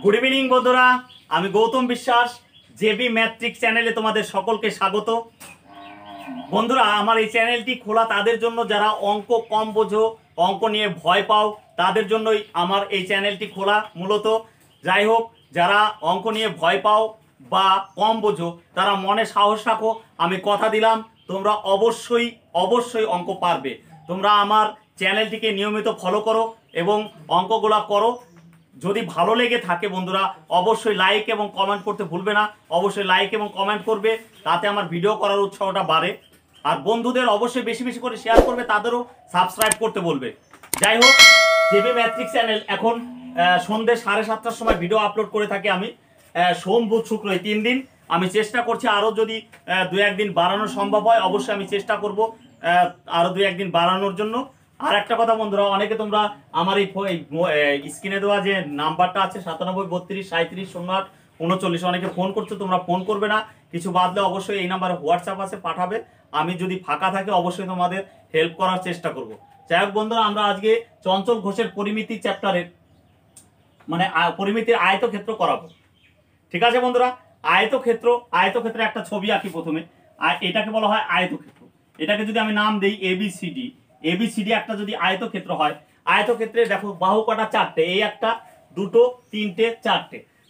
Good evening বন্ধুরা, আমি গৌতম বিশ্বাস জেবি ম্যাট্রিক চ্যানেলে তোমাদের সকলকে স্বাগত। বন্ধুরা, আমার এই চ্যানেলটি খোলা তাদের জন্য যারা অঙ্ক কম বোঝো, অঙ্ক নিয়ে ভয় পাও, তাদের জন্যই আমার এই চ্যানেলটি খোলা মূলত। যাই হোক, যারা অঙ্ক নিয়ে ভয় পাও বা কম বোঝো তারা মনে সাহস রাখো, আমি কথা দিলাম তোমরা অবশ্যই অবশ্যই অঙ্ক পারবে। তোমরা আমার চ্যানেলটিকে নিয়মিত ফলো করো এবং অঙ্কগুলো করো। যদি ভালো লেগে থাকে বন্ধুরা, অবশ্যই লাইক এবং কমেন্ট করতে ভুলবে না। অবশ্যই লাইক এবং কমেন্ট করবে, তাতে আমার ভিডিও করার উৎসাহটা বাড়ে। আর বন্ধুদের অবশ্যই বেশি বেশি করে শেয়ার করবে, তাদেরও সাবস্ক্রাইব করতে বলবে। যাই হোক, জেবি ম্যাট্রিক চ্যানেল এখন সন্ধ্যে 7:30টার সময় ভিডিও আপলোড করে থাকি আমি, সোম বুধ শুক্র এই 3 দিন। আমি চেষ্টা করছি আরও যদি 2-1 দিন বাড়ানো সম্ভব হয়, অবশ্যই আমি চেষ্টা করব আরও 2-1 দিন বাড়ানোর জন্য। আর একটা কথা বন্ধুরা, অনেকে তোমরা আমার এই স্ক্রিনে দেওয়া যে নাম্বারটা আছে 973237300839, অনেকে ফোন করছো, তোমরা ফোন করবে না। কিছু বাদলে অবশ্যই এই নাম্বারে হোয়াটসঅ্যাপ আছে, পাঠাবে। আমি যদি ফাঁকা থাকে অবশ্যই তোমাদের হেল্প করার চেষ্টা করব। যাই হোক বন্ধুরা, আমরা আজকে চঞ্চল ঘোষের পরিমিতি চ্যাপ্টারের মানে পরিমিতির আয়তক্ষেত্র করাবো। ঠিক আছে বন্ধুরা, আয়তক্ষেত্রে একটা ছবি আঁকি প্রথমে। আর এটাকে বলা হয় আয়তক্ষেত্র। এটাকে যদি আমি নাম দেই এবিসিডি একটা যদি আয়তক্ষেত্র হয়, আয়তক্ষেত্রে দেখো বাহু কটা? 4টে। এই 1, 2, 3,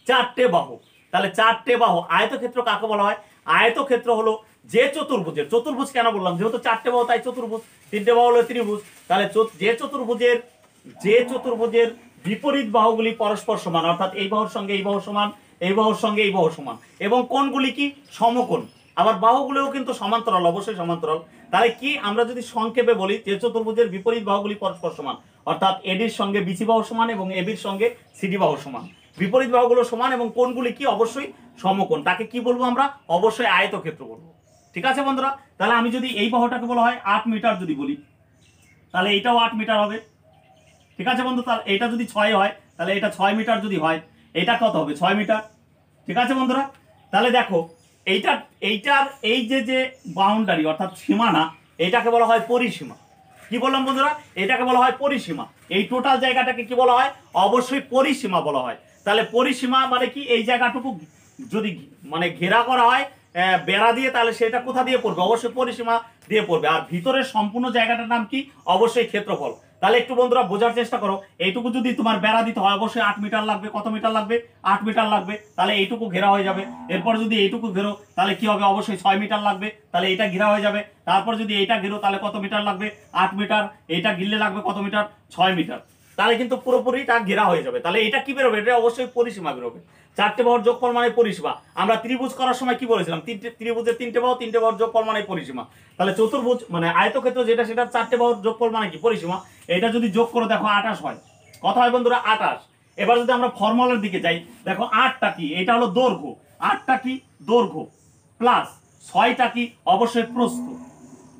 4টে বাহু। তাহলে 4টে বাহু। আয়তক্ষেত্র কাকে বলা হয়? আয়তক্ষেত্র হলো যে চতুর্ভুজের, চতুর্ভুজ কেন বললাম, যেহেতু 4টে বাহু তাই চতুর্ভুজ, 3টে বাহু হলো ত্রিভুজ। তাহলে যে চতুর্ভুজের বিপরীত বাহুগুলি পরস্পর সমান, অর্থাৎ এই বাহুর সঙ্গে এই বাহু সমান, এই বাহুর সঙ্গে এই বাহু সমান, এবং কোণগুলি কি? সমকোণ। আবার বাহুগুলোও কিন্তু সমান্তরাল, অবশ্যই সমান্তরাল। তাহলে কি আমরা যদি সংক্ষেপে বলি, যে চতুর্ভুজের বিপরীত বাহুগুলি পরস্পর সমান, অর্থাৎ এডির সঙ্গে বিসি বাহু সমান এবং এবির সঙ্গে সিডি বাহু সমান, বিপরীত বাহুগুলো সমান এবং কোণগুলি কি? অবশ্যই সমকোণ। তাকে কি বলবো আমরা? অবশ্যই আয়তক্ষেত্র বলবো। ঠিক আছে বন্ধুরা, তাহলে আমি যদি এই বাহুটাকে বলা হয় 8 মিটার যদি বলি, তাহলে এটাও 8 মিটার হবে। ঠিক আছে বন্ধু, তাহলে এটা যদি 6 হয়, তাহলে এটা 6 মিটার যদি হয়, এটা কত হবে? 6 মিটার। ঠিক আছে বন্ধুরা, তাহলে দেখো এইটার এই যে বাউন্ডারি অর্থাৎ সীমানা, এটাকে বলা হয় পরিসীমা। কি বললাম বন্ধুরা? এটাকে বলা হয় পরিসীমা। এই টোটাল জায়গাটাকে কি বলা হয়? অবশ্যই পরিসীমা বলা হয়। তাহলে পরিসীমা মানে কি? এই জায়গাটুকু যদি মানে ঘেরা করা হয় বেড়া দিয়ে, তাহলে সেটা কোথা দিয়ে পড়বে? অবশ্যই পরিসীমা দিয়ে পড়বে। আর ভিতরের সম্পূর্ণ জায়গাটার নাম কি? অবশ্যই ক্ষেত্রফল। তাহলে একটু বন্ধুরা বোঝার চেষ্টা করো, এইটুকু যদি তোমার বেড়া দিতে হয় অবশ্যই 8 মিটার লাগবে। কত মিটার লাগবে? 8 মিটার লাগবে। তাহলে এইটুকু ঘেরা হয়ে যাবে। এরপর যদি এইটুকু ঘেরো তাহলে কি হবে? অবশ্যই 6 মিটার লাগবে। তাহলে এটা ঘেরা হয়ে যাবে। তারপর যদি এইটা ঘেরো তাহলে কত মিটার লাগবে? 8 মিটার। এইটা ঘিরলে লাগবে কত মিটার? 6 মিটার। তাহলে কিন্তু পুরোপুরিটা ঘেরা হয়ে যাবে। তাহলে এটা কি বেরোবে? এটা অবশ্যই পরিসীমা বেরোবে। 4টে বাহুর যোগফল মানে পরিসীমা। আমরা ত্রিভুজ করার সময় কি বলেছিলাম? ত্রিভুজের 3টে বাহু, 3টে বাহুর যোগফল মানে পরিসীমা। তাহলে চতুর্ভুজ মানে আয়তক্ষেত্র যেটা, সেটা 4টে বাহুর যোগফল মানে কি? পরিসীমা। এটা যদি যোগ করে দেখো 28 হয়। কত হয় বন্ধুরা? 28। এবার যদি আমরা ফর্মুলার দিকে যাই, দেখো 8টা কি? এটা হলো দৈর্ঘ্য। 8টা কি? দৈর্ঘ্য প্লাস 6টা কি? অবশ্যই প্রস্থ।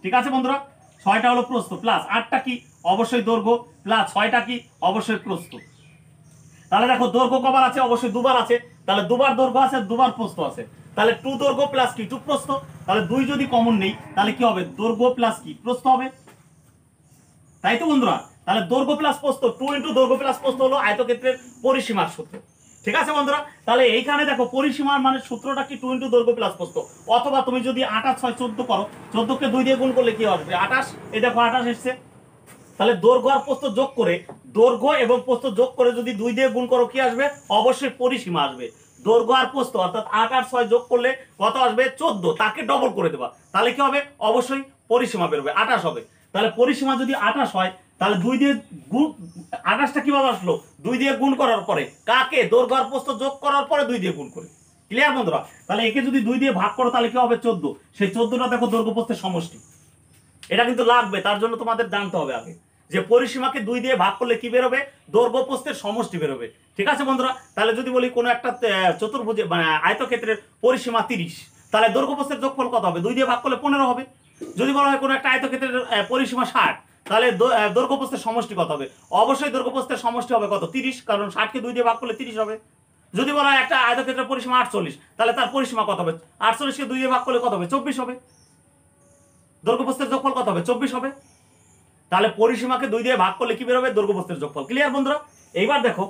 ঠিক আছে বন্ধুরা, 6টা হলো প্রস্থ প্লাস 8টা কি? অবশ্যই দৈর্ঘ্য প্লাস 6টা কি? অবশ্যই প্রস্থ। তাহলে দেখো দৈর্ঘ্য কবার আছে? অবশ্যই দুবার আছে। তাহলে দুবার দৈর্ঘ্য আছে, দুবার প্রস্থ আছে। তাহলে 2 দৈর্ঘ্য প্লাস কি? 2 প্রস্থ। তাহলে 2 যদি কমন নেই তাহলে কি হবে? দৈর্ঘ্য প্লাস কি? প্রস্থ হবে। তাই তো বন্ধুরা, তাহলে দৈর্ঘ্য প্লাস প্রস্থ, 2 ইন্টু দৈর্ঘ্য প্লাস প্রস্থ হলো আয়তক্ষেত্রের পরিসীমার সূত্র। ঠিক আছে বন্ধুরা, তাহলে এইখানে দেখো পরিসীমার মানে সূত্রটা কি? 2 ইন্টু দৈর্ঘ্য প্লাস প্রস্থ। অথবা তুমি যদি 28 6 14 করো, 14কে 2 দিয়ে গুণ করলে কি হবে? 28। এই দেখো 28 এসছে। তাহলে দৈর্ঘ্য আর প্রস্থ যোগ করে, দৈর্ঘ্য এবং প্রস্থ যোগ করে যদি 2 দিয়ে গুণ করো, কি আসবে? অবশ্যই পরিসীমা আসবে। দৈর্ঘ্য আর প্রস্থ অর্থাৎ 8 আর 6 যোগ করলে কত আসবে? 14। তাকে ডবল করে দেবা, তাহলে কি হবে? অবশ্যই পরিসীমা বেরোবে, 28 হবে। তাহলে পরিসীমা যদি 28 হয়, তাহলে 2 দিয়ে গুণ, 28টা কিভাবে আসলো? 2 দিয়ে গুণ করার পরে, কাকে? দৈর্ঘ্য আর প্রস্থ যোগ করার পরে 2 দিয়ে গুণ করে। ক্লিয়ার বন্ধুরা? তাহলে একে যদি 2 দিয়ে ভাগ করো তাহলে কি হবে? 14। সেই 14টা দেখো দৈর্ঘ্য প্রস্থের সমষ্টি। এটা কিন্তু লাগবে, তার জন্য তোমাদের জানতে হবে আগে যে পরিসীমাকে 2 দিয়ে ভাগ করলে কি বেরোবে? দৈর্ঘ্য প্রস্থের সমষ্টি বেরোবে। ঠিক আছে বন্ধুরা, তাহলে যদি বলি কোনো একটা চতুর্ভুজে মানে আয়তক্ষেত্রের পরিসীমা 30, তাহলে দৈর্ঘ্য প্রস্থের যোগফল কত হবে? 2 দিয়ে ভাগ করলে 15 হবে। যদি বলা হয় কোনো একটা আয়তক্ষেত্রের পরিসীমা 60, তাহলে দৈর্ঘ্য প্রস্থের সমষ্টি কত হবে? অবশ্যই দৈর্ঘ্য প্রস্থের সমষ্টি হবে কত? 30, কারণ 60কে 2 দিয়ে ভাগ করলে 30 হবে। যদি বলা হয় একটা আয়তক্ষেত্রের পরিসীমা 48, তাহলে তার পরিসীমা কত হবে? 48কে 2 দিয়ে ভাগ করলে কত হবে? 24 হবে। দৈর্ঘ্য প্রস্থের যোগফল কত হবে? 24 হবে। তাহলে পরিসীমাকে 2 দিয়ে ভাগ করলে কি বেরোবে? দৈর্ঘ্য প্রস্থের যোগফল। ক্লিয়ার বন্ধুরা? এইবার দেখো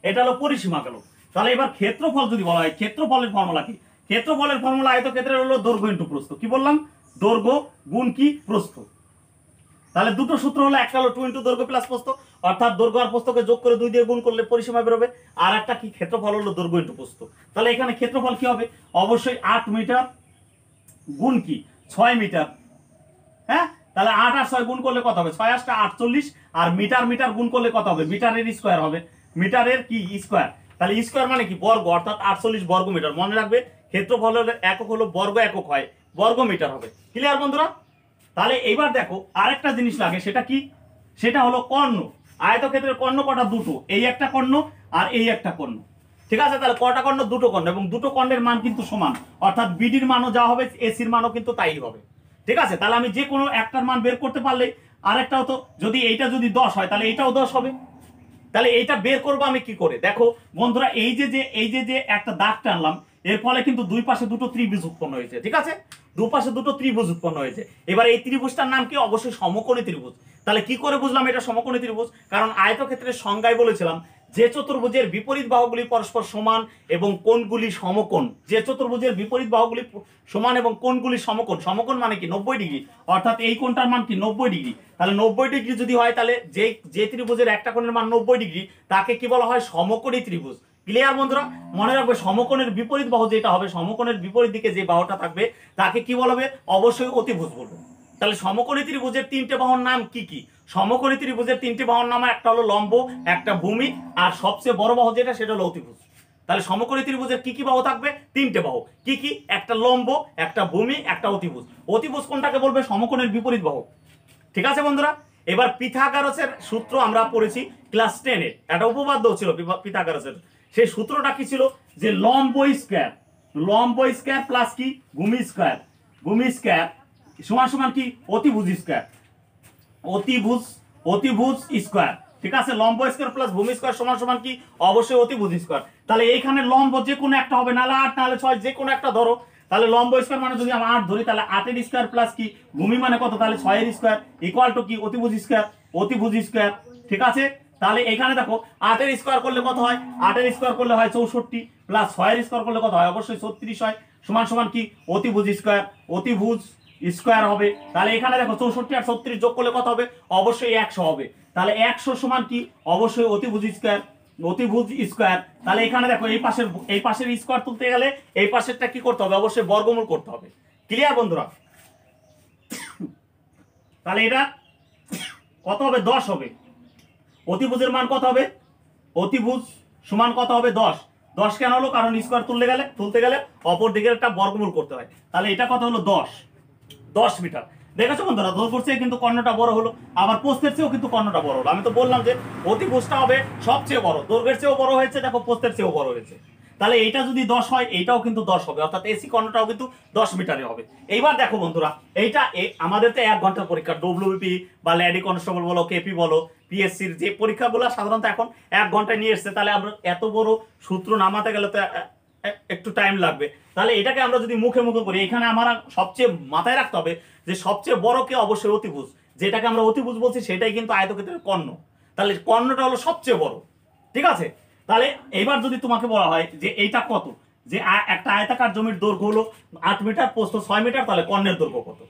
এটা হলো পরিসীমা গেল। তাহলে এবার ক্ষেত্রফল যদি বলা হয়, ক্ষেত্রফলের ফর্মুলা কি? ক্ষেত্রফলের ফর্মুলা আয়তক্ষেত্রের হলো দৈর্ঘ্য ইন্টু প্রস্থ। কি বললাম? দৈর্ঘ্য গুণ কি প্রস্থ। তাহলে দুটো সূত্র হলো, একটা হলো 2 ইন্টু দৈর্ঘ্য প্লাস প্রস্থ, অর্থাৎ দৈর্ঘ্য আর প্রস্থকে যোগ করে 2 দিয়ে গুণ করলে পরিসীমা বেরোবে। আর একটা কি ক্ষেত্রফল হলো দৈর্ঘ্য ইন্টু প্রস্থ। তাহলে এখানে ক্ষেত্রফল কি হবে? অবশ্যই 8 মিটার গুণ কি 6 মিটার। হ্যাঁ, তাহলে 8 আর 6 গুণ করলে কত হবে? 6 8 48, আর মিটার মিটার গুণ করলে কত হবে? মিটারের স্কয়ার হবে, মিটারের কি স্কয়ার। তাহলে স্কয়ার মানে কি বর্গ, অর্থাৎ 48 বর্গ মিটার। মনে রাখবে ক্ষেত্রফলের একক হলো বর্গ একক হয়, বর্গ মিটার হবে। ক্লিয়ার বন্ধুরা? তাহলে এইবার দেখো আরেকটা জিনিস লাগে, সেটা কি? সেটা হলো কর্ণ। আয়তক্ষেত্রের কর্ণ কটা? দুটো, এই একটা কর্ণ আর এই একটা কর্ণ। ঠিক আছে, তাহলে কটা কর্ণ? দুটো কর্ণ, এবং দুটো কর্ণের মান কিন্তু সমান, অর্থাৎ বিডির মানও যা হবে এসির মানও কিন্তু তাই হবে। ঠিক আছে, তাহলে আমি যে কোনো একটার মান বের করতে পারলে আরেকটাও তো, যদি এইটা যদি 10 হয় তাহলে এইটাও 10 হবে। তাহলে এইটা বের করবো আমি কি করে? দেখো বন্ধুরা, এই যে একটা দাগ টানলাম, এর ফলে কিন্তু দুই পাশে দুটো ত্রিভুজ উৎপন্ন হয়েছে। ঠিক আছে, দুপাশে দুটো ত্রিভুজ উৎপন্ন হয়েছে। এবার এই ত্রিভুজটার নাম কি? অবশ্যই সমকোণী ত্রিভুজ। তাহলে কি করে বুঝলাম এটা সমকোণী ত্রিভুজ? কারণ আয়তক্ষেত্রের সংজ্ঞায় বলেছিলাম যে চতুর্ভুজের বিপরীত বাহুগুলি পরস্পর সমান এবং কোণগুলি সমকোণ। যে চতুর্ভুজের বিপরীত বাহুগুলি সমান এবং কোণগুলি সমকোণ। সমকোণ মানে কি? 90 ডিগ্রি, অর্থাৎ এই কোণটার মান কি? 90 ডিগ্রি। তাহলে 90 ডিগ্রি যদি হয়, তাহলে যে ত্রিভুজের একটা কোণের মান 90 ডিগ্রি তাকে কি বলা হয়? সমকোণী ত্রিভুজ। ক্লিয়ার বন্ধুরা? মনে রাখবে সমকোণের বিপরীত বাহু যেটা হবে, সমকোণের বিপরীত দিকে যে বাহুটা থাকবে তাকে কি বলবে? অবশ্যই অতিভুজ বলবে। তাহলে সমকোণী ত্রিভুজের তিনটে বাহুর নাম কি কি? সমকোণী ত্রিভুজের তিনটে বাহুর নাম, একটা হলো লম্ব, একটা ভূমি, আর সবচেয়ে বড় বাহু যেটা সেটা হলো অতিভুজ। তাহলে সমকোণী ত্রিভুজের কি কি বাহু থাকবে? তিনটে বাহু। কি কি? একটা লম্ব, একটা ভূমি, একটা অতিভুজ। অতিভুজ কোনটাকে বলবে? সমকোণের বিপরীত বাহু। ঠিক আছে বন্ধুরা? এবার পিথাগোরাসের সূত্র আমরা পড়েছি ক্লাস 10-এ, একটা উপপাদ্য ছিল পিথাগোরাসের। সেই সূত্রটা কি ছিল? যে লম্ব স্কয়ার প্লাস কি ভূমি স্কয়ার সমান সমান কি অতিভুজ স্কয়ার। ঠিক আছে, লম্ব স্কয়ার প্লাস ভূমি স্কয়ার সমান সমান কি? অবশ্যই অতিভুজ স্কয়ার। তাহলে এইখানে লম্ব যে কোনো একটা হবে, নাহলে 8 নাহলে 6, যে কোনো একটা ধরো। তাহলে লম্ব স্কয়ার মানে যদি আমরা 8 ধরি, তাহলে 8 এর স্কয়ার প্লাস কি ভূমি মানে কত? তাহলে 6 এর স্কয়ার ইকুয়াল টু কি? অতিভুজ স্কয়ার। ঠিক আছে, তাহলে এখানে দেখো 8 এর স্কয়ার করলে কত হয়? 8 এর স্কয়ার করলে হয় 64, প্লাস 6 এর স্কয়ার করলে কত হয়? অবশ্যই 36 হয়, সমান সমান কি? অতিভুজ স্কয়ার হবে। তাহলে এখানে দেখো 64 আর 36 যোগ করলে কত হবে? অবশ্যই 100 হবে। তাহলে 100 সমান কি? অবশ্যই অতিভুজ স্কয়ার। তাহলে এখানে দেখো এই পাশের স্কয়ার তুলতে গেলে এই পাশেরটা কি করতে হবে? অবশ্যই বর্গমূল করতে হবে। ক্লিয়ার বন্ধুরা? তাহলে এটা কত হবে? 10 হবে। অতিভুজের মান কত হবে? অতিভুজ সমান কত হবে? 10। 10 কেন হলো? কারণ স্কয়ার তুলতে গেলে অপর দিকের একটা বর্গমূল করতে হয়। তাহলে এটা কত হলো? 10 মিটার। দেখেছো বন্ধুরা, দৈর্ঘ্যের চেয়ে কিন্তু কর্ণটা বড় হলো, আবার প্রস্থের চেয়েও কিন্তু কর্ণটা বড় হলো। আমি তো বললাম যে অতিভুজটা হবে সবচেয়ে বড়, দৈর্ঘ্যের চেয়েও বড় হয়েছে, দেখো প্রস্থের চেয়েও বড় হয়েছে। তাহলে এইটা যদি 10 হয়, এইটাও কিন্তু 10 হবে, অর্থাৎ এসি কর্ণটাও কিন্তু 10 মিটারে হবে। এইবার দেখো বন্ধুরা, এইটা আমাদের তো 1 ঘন্টার পরীক্ষা, ডব্লিউবিপি বা ল্যাডি কনস্টেবল বলো, কেপি বলো, পিএসসির যে পরীক্ষাগুলো সাধারণত এখন 1 ঘন্টায় নিয়ে এসছে। তাহলে আমরা এত বড় সূত্র নামাতে গেলে তো একটু টাইম লাগবে। তাহলে এটাকে আমরা যদি মুখে করি, এখানে আমার সবচেয়ে মাথায় রাখতে হবে যে সবচেয়ে বড় কে? অবশ্যই অতিভুজ। যেটাকে আমরা অতিভুজ বলছি সেটাই কিন্তু আয়তক্ষেত্রের কর্ণ। তাহলে কর্ণটা হলো সবচেয়ে বড়। ঠিক আছে, তাহলে এইবার যদি তোমাকে বলা হয় যে এইটা কত, যে একটা আয়তাকার জমির দৈর্ঘ্য হলো 8 মিটার, প্রস্থ 6 মিটার, তাহলে কর্ণের দৈর্ঘ্য কত?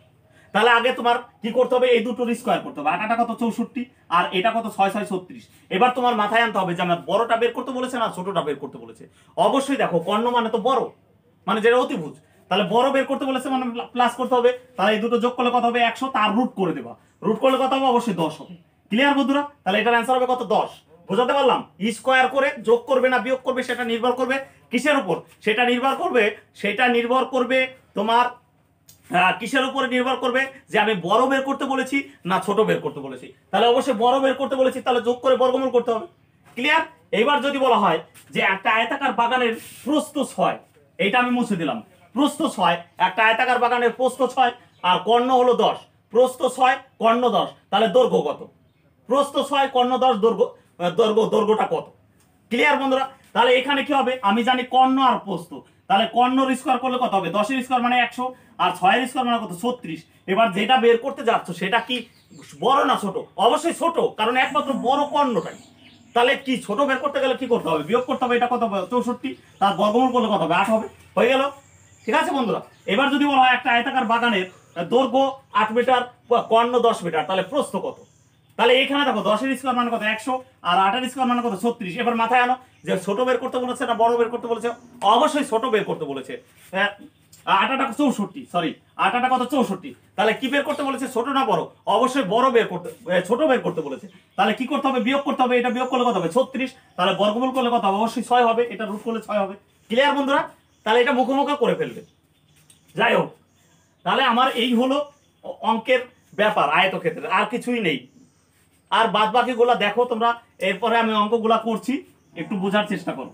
তাহলে আগে তোমার কি করতে হবে? এই দুটোর স্কয়ার করতে হবে। 8 কত? 64, আর এটা কত? 6 6 36। এবার তোমার মাথায় আনতে হবে যে আমার বড়টা বের করতে বলেছে না ছোটটা বের করতে বলেছে। অবশ্যই দেখো কর্ণ মানে তো বড়, মানে যেটা অতিভুজ। তাহলে বড় বের করতে বলেছে মানে প্লাস করতে হবে। তাহলে এই দুটো যোগ করলে কত হবে? 100, তার রুট করে দেবা। রুট করলে কত হবে? অবশ্যই 10 হবে। ক্লিয়ার বন্ধুরা? তাহলে এটার অ্যান্সার হবে কত? 10। বোঝাতে পারলাম? স্কয়ার করে যোগ করবে না বিয়োগ করবে সেটা নির্ভর করবে কিসের উপর? সেটা নির্ভর করবে তোমার কিসের উপরে নির্ভর করবে? যে আমি বড় বের করতে বলেছি না ছোট বের করতে বলেছি। তাহলে অবশ্যই বড় বের করতে বলেছি, তাহলে যোগ করে বর্গমূল করতে হবে। ক্লিয়ার? এইবার যদি বলা হয় যে একটা আয়তাকার বাগানের প্রস্থ 6, এইটা আমি মুছে দিলাম। প্রস্থ 6, একটা আয়তাকার বাগানের প্রস্থ 6 আর কর্ণ হলো 10। প্রস্থ 6, কর্ণ 10, তাহলে দৈর্ঘ্য কত? প্রস্থ 6, কর্ণ 10, দৈর্ঘ্যটা কত? ক্লিয়ার বন্ধুরা? তাহলে এখানে কি হবে? আমি জানি কর্ণ আর প্রস্থ। তাহলে কর্ণর স্কয়ার করলে কত হবে? 10 এর স্কয়ার মানে 100, আর 6 এর স্কয়ার মানে কত? 36। এবার যেটা বের করতে যাচ্ছ সেটা কি বড় না ছোট? অবশ্যই ছোট, কারণ একমাত্র বড় কর্ণটাই। তাহলে কি ছোট বের করতে গেলে কি করতে হবে? বিয়োগ করতে হবে। এটা কত হবে? 64, তার বর্গমূল করলে কত হবে? 8 হবে। হয়ে গেল। ঠিক আছে বন্ধুরা, এবার যদি বলা হয় একটা আয়তাকার বাগানের দৈর্ঘ্য 8 মিটার, কর্ণ 10 মিটার, তাহলে প্রস্থ কত? তাহলে এখানে দেখো 10 এর স্কয়ার মানে কত? 100, আর 8 এর স্কয়ার মানে কত? 36। এবার মাথায় আনো যে ছোট বের করতে বলেছে না বড় বের করতে বলেছে? অবশ্যই ছোট বের করতে বলেছে। 8টা 64, সরি 8টা কত? 64। তাহলে কি বের করতে বলেছে? ছোট না বড়? অবশ্যই বড় বের করতে, ছোট বের করতে বলেছে। তাহলে কি করতে হবে? বিয়োগ করতে হবে। এটা বিয়োগ করলে কত হবে? 36। তাহলে বর্গমূল করলে কত হবে? অবশ্যই 6 হবে। এটা রুট করলে 6 হবে। ক্লিয়ার বন্ধুরা? তাহলে এটা মুখোমুখি করে ফেলবে। যাই হোক, তাহলে আমার এই হলো অঙ্কের ব্যাপার আয়তক্ষেত্রে, আর কিছুই নেই। আর বাদ বাকিগুলা দেখো তোমরা, এরপরে আমি অঙ্কগুলা করছি, একটু বোঝার চেষ্টা করো।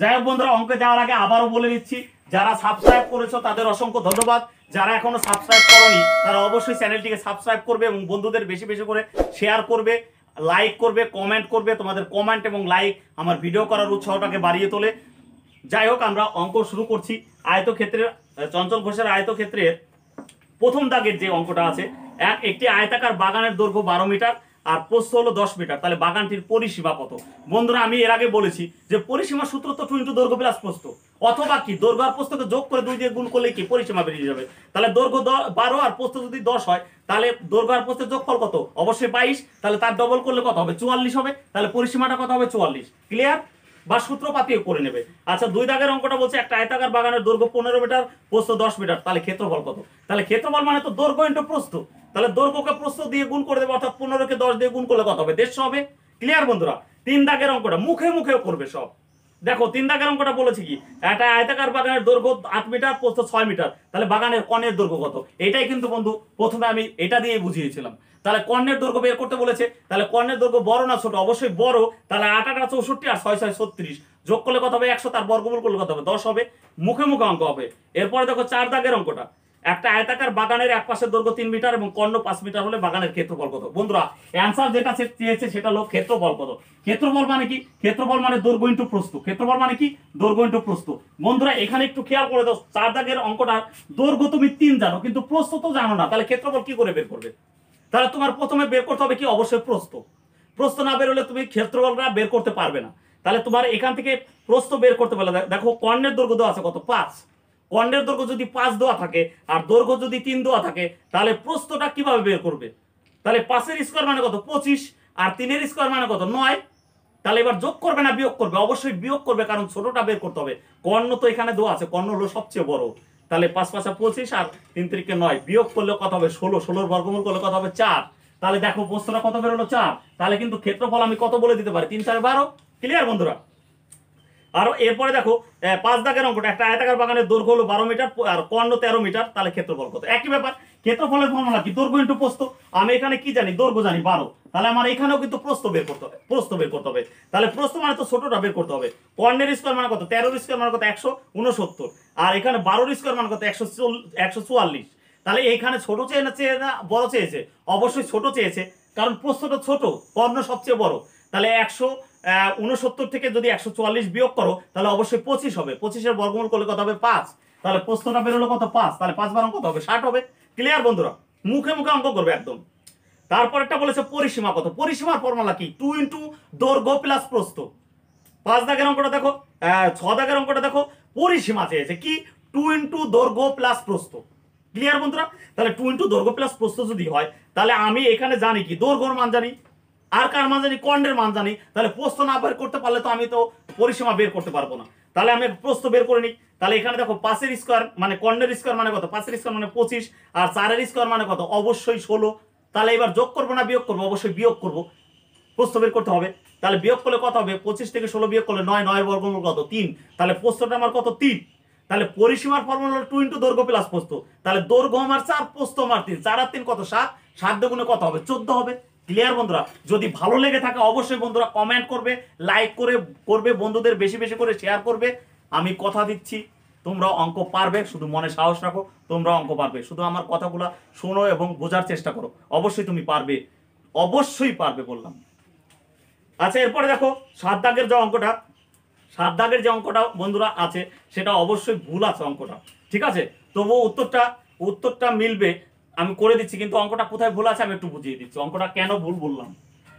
যাই হোক বন্ধুরা, অঙ্কে যাওয়ার আগে আবারও বলে দিচ্ছি, যারা সাবস্ক্রাইব করেছো তাদের অসংখ্য ধন্যবাদ। যারা এখনো সাবস্ক্রাইব করোনি তারা অবশ্যই চ্যানেলটিকে সাবস্ক্রাইব করবে এবং বন্ধুদের বেশি বেশি করে শেয়ার করবে, লাইক করবে, কমেন্ট করবে। তোমাদের কমেন্ট এবং লাইক আমার ভিডিও করার উৎসাহটাকে বাড়িয়ে তোলে। যাই হোক, আমরা অঙ্ক শুরু করছি। আয়তক্ষেত্রের, চঞ্চল ঘোষের আয়তক্ষেত্রের প্রথম দাগের যে অঙ্কটা আছে, একটি আয়তাকার বাগানের দৈর্ঘ্য 12 মিটার আর প্রস্থ হলো 10 মিটার, তাহলে বাগানটির পরিসীমা কত? বন্ধুরা, আমি এর আগে বলেছি যে পরিসীমা সূত্র তো 2 × দৈর্ঘ্য প্লাস প্রস্থ, অথবা কি দৈর্ঘ্য আর প্রস্থকে যোগ করে 2 দিয়ে গুণ করলে কি পরিসীমা বেরিয়ে যাবে। তাহলে দৈর্ঘ্য 12 আর প্রস্থ যদি 10 হয়, তাহলে দৈর্ঘ্য আর প্রস্থের যোগফল কত? অবশ্যই 22। তাহলে তার ডবল করলে কত হবে? 44 হবে। তাহলে পরিসীমাটা কত হবে? 44। ক্লিয়ার? বা সূত্রপাতিও করে নেবে। আচ্ছা, 2 দাগের অঙ্কটা বলছে একটা আয়তাকার বাগানের দৈর্ঘ্য 15 মিটার, প্রস্থ 10 মিটার, তাহলে ক্ষেত্রফল কত? তাহলে ক্ষেত্রফল মানে তো দৈর্ঘ্য ইনটু প্রস্থ। তাহলে দৈর্ঘ্যকে প্রস্থ দিয়ে গুণ করে দেবে, অর্থাৎ 15কে 10 দিয়ে গুণ করলে কত হবে? 150 হবে। ক্লিয়ার বন্ধুরা? 3 দাগের অঙ্কটা মুখে মুখেও করবে সব। দেখো 3 দাগের অঙ্কটা বলেছে কি, একটা আয়তাকার বাগানের দৈর্ঘ্য 8 মিটার, প্রস্থ 6 মিটার, তাহলে বাগানের কর্ণের দৈর্ঘ্য কত? এটাই কিন্তু বন্ধু প্রথমে আমি এটা দিয়ে বুঝিয়েছিলাম। তাহলে কর্ণের দৈর্ঘ্য বের করতে বলেছে। তাহলে কর্ণের দৈর্ঘ্য বড় না ছোট? অবশ্যই বড়। তাহলে 8 8 64 আর 6 6 36, যোগ করলে কত হবে? 100, তার বর্গমূল করলে কত হবে? 10 হবে। মুখে মুখে অঙ্ক হবে। এরপরে দেখো 4 দাগের অঙ্কটা, একটা আয়তাকার বাগানের এক পাশের দৈর্ঘ্য 3 মিটার এবং কর্ণ 5 মিটার হলে বাগানের ক্ষেত্রফল কত? বন্ধুরা, অ্যানসার যেটা চেয়েছে সেটা হলো ক্ষেত্রফল কত। ক্ষেত্রফল মানে কি? ক্ষেত্রফল মানে দৈর্ঘ্য ইনটু প্রস্থ। ক্ষেত্রফল মানে কি? দৈর্ঘ্য ইনটু প্রস্থ। বন্ধুরা, এখানে একটু খেয়াল করে দাও, 4 দাগের অঙ্কটা দৈর্ঘ্য তুমি 3 জানো, কিন্তু প্রস্থ তো জানো না, তাহলে ক্ষেত্রফল কি করে বের করবে? তাহলে তোমার প্রথমে বের করতে হবে কি? অবশ্যই প্রস্থ। প্রস্থ না বের হলে তুমি ক্ষেত্রফলটা বের করতে পারবে না। তাহলে তোমার এখান থেকে প্রস্থ বের করতে পারলে, দেখো কর্ণের দৈর্ঘ্য দেওয়া আছে কত? 5। কর্ণের দৈর্ঘ্য যদি 5 দেওয়া থাকে আর দৈর্ঘ্য যদি 3 দেওয়া থাকে, তাহলে প্রস্থটা কিভাবে বের করবে? তাহলে 5 এর স্কয়ার মানে কত? 25, আর 3 এর স্কয়ার মানে কত? 9। তাহলে এবার যোগ করবে না বিয়োগ করবে? অবশ্যই বিয়োগ করবে, কারণ ছোটটা বের করতে হবে। কর্ণ তো এখানে দেওয়া আছে, কর্ণ হলো সবচেয়ে বড়। তাহলে 5 5 25 আর 3 3 9, বিয়োগ করলে কত হবে? 16। 16 এর বর্গমূল করলে কত হবে? 4। তাহলে দেখো প্রস্থটা কত বের হলো? 4। তাহলে কিন্তু ক্ষেত্রফল আমি কত বলে দিতে পারি? 3 4 12। ক্লিয়ার বন্ধুরা? আর এরপরে দেখো 5 দাগের অঙ্কটা, একটা আয়তাকার বাগানের দৈর্ঘ্য হলো 12 মিটার আর কর্ণ 13 মিটার, তাহলে ক্ষেত্রফল কত? একই ব্যাপার। ক্ষেত্রফলের ফর্মুলা কি? দৈর্ঘ্য ইনটু প্রস্থ। আমি এখানে কি জানি? দৈর্ঘ্য জানি 12। তাহলে আমার এখানেও কিন্তু প্রস্থ বের করতে হবে। প্রস্থ বের করতে হবে। তাহলে প্রস্থ মানে তো ছোটটা বের করতে হবে। কর্ণের স্কয়ার মানে কত? 13 এর স্কয়ার মানে কত? 169। আর এখানে 12 এর স্কয়ার মানে কত? 144। তাহলে এইখানে ছোট চেয়ে না বড় চেয়েছে? অবশ্যই ছোট চেয়েছে, কারণ প্রস্থটা ছোট, কর্ণ সবচেয়ে বড়। তাহলে 169 থেকে যদি 144 বিয়োগ করো, তাহলে অবশ্যই 25 হবে। 25 এর বর্গমূল করলে কত হবে? 5। তাহলে প্রস্থটা বের হলো কত? 5। তাহলে 5 বার কত হবে? 60 হবে। ক্লিয়ার বন্ধুরা? মুখে মুখে অঙ্ক করবে একদম। তারপর একটা বলেছে পরিসীমা কত। পরিসীমার ফর্মুলা কি? 2 × দৈর্ঘ্য প্লাস প্রস্থ। 5 দাগের অঙ্কটা দেখো, 6 দাগের অঙ্কটা দেখো, পরিসীমা চেয়েছে কি? 2 × দৈর্ঘ্য প্লাস প্রস্থ। ক্লিয়ার বন্ধুরা? তাহলে 2 × দৈর্ঘ্য প্লাস প্রস্থ যদি হয়, তাহলে আমি এখানে জানি কি? দৈর্ঘ্যর মান জানি, আর কার মান জানি? কর্ণের মান জানি। তাহলে প্রস্থ না বের করতে পারলে তো আমি তো পরিসীমা বের করতে পারবো না। তাহলে আমি প্রস্থ বের করে নিই। তাহলে এখানে দেখো 5 এর স্কয়ার মানে কর্ণের স্কয়ার মানে কত? 5 এর স্কয়ার মানে 25, আর 4 এর স্কয়ার মানে কত? অবশ্যই 16। তাহলে এবার যোগ করবো না বিয়োগ করবো? অবশ্যই বিয়োগ করবো। প্রস্থ বের করতে হবে। তাহলে বিয়োগ করলে কত হবে? 25 থেকে 16 বিয়োগ করলে 9। 9 এর বর্গমূল কত? 3। তাহলে প্রস্থটা আমার কত? 3। তাহলে পরিসীমার ফর্মুলা হলো 2 × দৈর্ঘ্য প্লাস প্রস্থ। তাহলে দৈর্ঘ্য আমার 4, প্রস্থ আমার 3। 4 আর 3 কত? 7। 7 দুগুণে কত হবে? 14 হবে। ক্লিয়ার বন্ধুরা? যদি ভালো লেগে থাকে অবশ্যই বন্ধুরা কমেন্ট করবে, লাইক করবে, বন্ধুদের বেশি বেশি করে শেয়ার করবে। আমি কথা দিচ্ছি তোমরা অঙ্ক পারবে, শুধু মনে সাহস রাখো, তোমরা অঙ্ক পারবে। শুধু আমার কথাগুলো শোনো এবং বোঝার চেষ্টা করো, অবশ্যই তুমি পারবে, অবশ্যই পারবে বললাম। আচ্ছা, এরপরে দেখো 7 দাগের যে অঙ্কটা, 7 দাগের যে অঙ্কটা বন্ধুরা আছে, সেটা অবশ্যই ভুল আছে অঙ্কটা। ঠিক আছে? তবুও উত্তরটা মিলবে, আমি করে দিচ্ছি। কিন্তু অঙ্কটা কোথায় ভুল আছে আমি একটু বুঝিয়ে দিচ্ছি। অঙ্কটা কেন ভুল বললাম,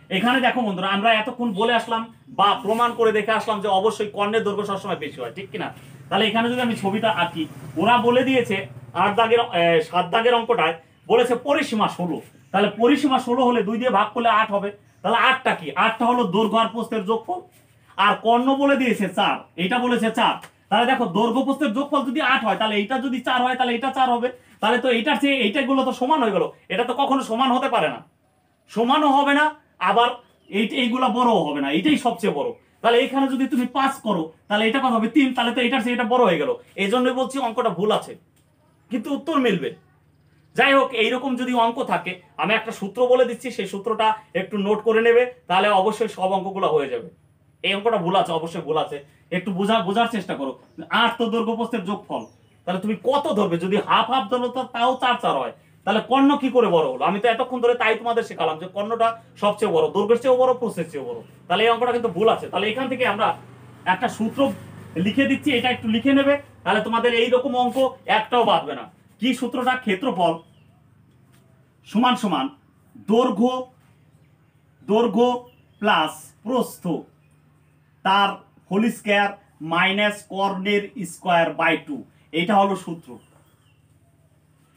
এখানে দেখো বন্ধুরা, আমরা এতক্ষণ বলে আসলাম বা প্রমাণ করে দেখে আসলাম যে অবশ্যই কর্ণের দৈর্ঘ্য সবসময় বেশি হয়, ঠিক কিনা? তাহলে এখানে যদি আমি ছবিটা আঁকি, ওরা বলে দিয়েছে 8 দাগের 7 দাগের অঙ্কটায় বলেছে পরিসীমা 16। তাহলে পরিসীমা 16 হলে 2 দিয়ে ভাগ করলে 8 হবে। তাহলে 8টা কি? 8টা হলো দৈর্ঘ্য আর প্রস্থের যোগফল। আর কর্ণ বলে দিয়েছে 4, এটা বলেছে 4। তাহলে দেখো দৈর্ঘ্য প্রস্থের যোগফল যদি 8 হয়, তাহলে এইটা যদি 4 হয়, তাহলে এটা 4 হবে। তাহলে তো এইটার চেয়ে এইটাগুলো তো সমান হয়ে গেল। এটা তো কখনো সমান হতে পারে না, সমানও হবে না, আবার এইগুলা বড়ও হবে না, এইটাই সবচেয়ে বড়। তাহলে এখানে যদি তুমি 5 করো, তাহলে এটা কত হবে? 3। তাহলে তো এটার চেয়ে এটা বড় হয়ে গেল। এই জন্যই বলছি অঙ্কটা ভুল আছে, কিন্তু উত্তর মিলবে। যাই হোক, এইরকম যদি অঙ্ক থাকে, আমি একটা সূত্র বলে দিচ্ছি, সেই সূত্রটা একটু নোট করে নেবে, তাহলে অবশ্যই সব অঙ্কগুলো হয়ে যাবে। এই অঙ্কটা ভুল আছে, অবশ্যই ভুল আছে, একটু বোঝার চেষ্টা করো। 8 তো দৈর্ঘ্য প্রস্থের যোগফল, তাহলে তুমি কত ধরবে? যদি হাফ হাফ ধরো তো তাও 4 4 হয়। তাহলে কর্ণ কি করে বড় হলো? আমি তো এতক্ষণ ধরে তাই তোমাদের শেখালাম যে কর্ণটা সবচেয়ে বড়, দৈর্ঘ্যের চেয়েও বড়, প্রস্থের চেয়েও বড়। তাহলে এই অঙ্কটা কিন্তু ভুল আছে। তাহলে এখান থেকে আমরা একটা সূত্র লিখে দিচ্ছি, এটা একটু লিখে নেবে, তাহলে তোমাদের এইরকম অঙ্ক একটাও বাদবে না। কি সূত্রটা? ক্ষেত্রফল সমান সমান দৈর্ঘ্য দৈর্ঘ্য প্লাস প্রস্থ তার হোল স্কয়ার মাইনাস কর্ণের স্কয়ার বাই 2। এইটা হলো সূত্র।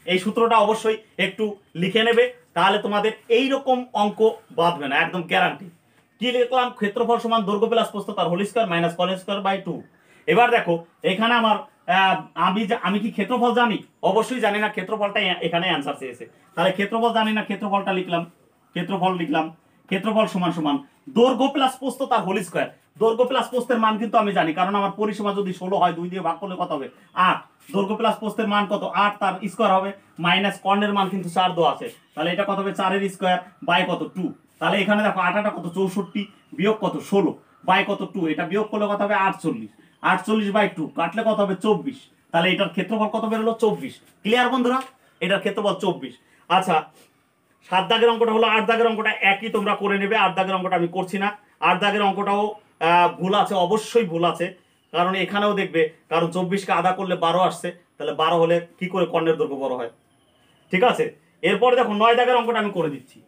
এই সূত্রটা অবশ্যই একটু লিখে নেবে, তাহলে তোমাদের এই রকম অঙ্ক বাদবে না, একদম গ্যারান্টি। কি লিখলাম? ক্ষেত্রফল সমান দৈর্ঘ্য প্লাস প্রস্থ তার হোল স্কয়ার মাইনাস কর্ণের স্কয়ার বাই 2। এবার দেখো এখানে আমার আমি কি ক্ষেত্রফল জানি? অবশ্যই জানি না, ক্ষেত্রফলটা এখানে অ্যান্সার চেয়েছে। তাহলে ক্ষেত্রফল জানি না, ক্ষেত্রফলটা লিখলাম, ক্ষেত্রফল সমান সমান দৈর্ঘ্য প্লাস প্রস্থ তার হোল স্কয়ার। দৈর্ঘ্য প্লাস প্রস্থের মান কিন্তু আমি জানি, কারণ আমার পরিসীমা যদি 16 হয়, 2 দিয়ে ভাগ করলে কত হবে? 8। দৈর্ঘ্য প্লাস প্রস্থের মান কত? 8, তার স্কয়ার হবে মাইনাস কর্ণের মান কিন্তু 4 দেওয়া আছে, তাহলে এটা কত হবে? 4 এর স্কয়ার বাই কত? 2। তাহলে এখানে দেখো 8 কত? 64 বিয়োগ কত? 16 বাই কত? 2। এটা বিয়োগ করলে কত হবে? 48। 48 বাই 2 কাটলে কত হবে? 24। তাহলে এটার ক্ষেত্রফল কত বেরোলো? 24। ক্লিয়ার বন্ধুরা? এটার ক্ষেত্রফল 24। আচ্ছা, 7 দাগের অঙ্কটা হলো, 8 দাগের অঙ্কটা একই, তোমরা করে নেবে। 8 দাগের অঙ্কটা আমি করছি না। 8 দাগের অঙ্কটাও ভুল আছে, অবশ্যই ভুল আছে, কারণ এখানেও দেখবে, কারণ 24কে আধা করলে 12 আসছে, তাহলে 12 হলে কি করে কর্ণের দৈর্ঘ্য বড় হয়? ঠিক আছে। এরপরে দেখো 9 দাগের অঙ্কটা আমি করে দিচ্ছি,